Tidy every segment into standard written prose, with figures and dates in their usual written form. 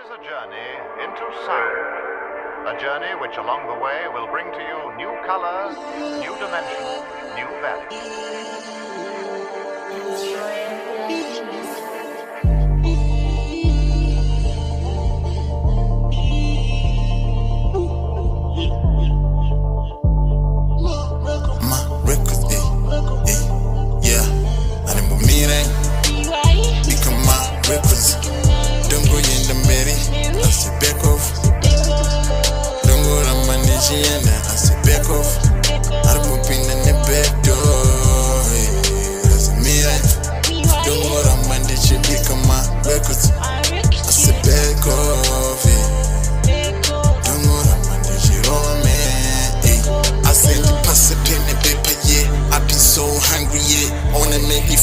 is a journey into sound. A journey which along the way will bring to you new colors, new dimensions, new values.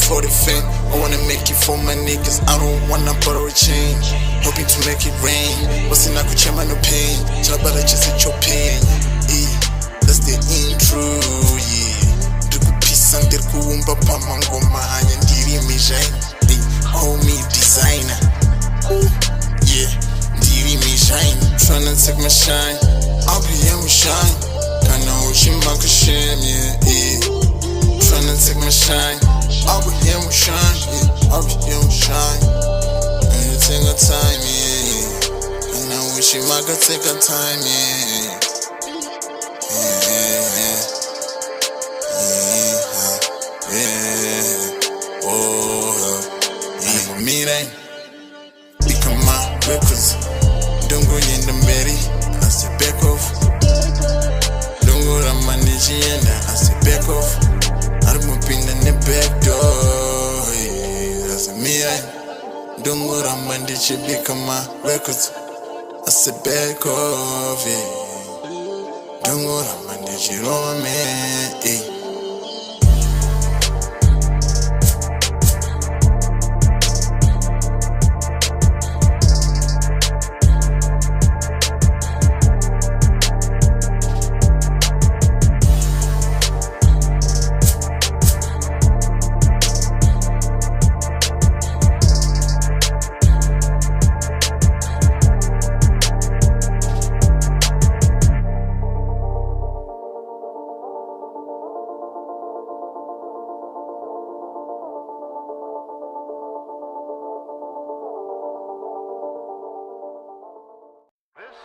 For the fame, I wanna make it for my niggas. I don't wanna borrow a chain, hoping to make it rain. What's in a kuchema no pain, chabara just at your pain. That's the intro, yeah. Duku pisa ndirkuumba pa mangoma hanya ndiri mijain. Homie designer, yeah, ndiri mijain. Tryna take my shine, I'll be able shine. Kana ushimba kushim, yeah. Tryna take my shine, I'll be here with shine, yeah. I'll be here with shine. Anything a time, yeah. And I wish you might take a time, yeah. Oh, me then become my records. Don't go in the Mary, I say back off. Don't go to my Nigeria, I say back off. I'm moving in the back door, yeah. That's me, don't go to my DJ, become my records. I said back off, yeah. Don't go to my DJ, man, yeah.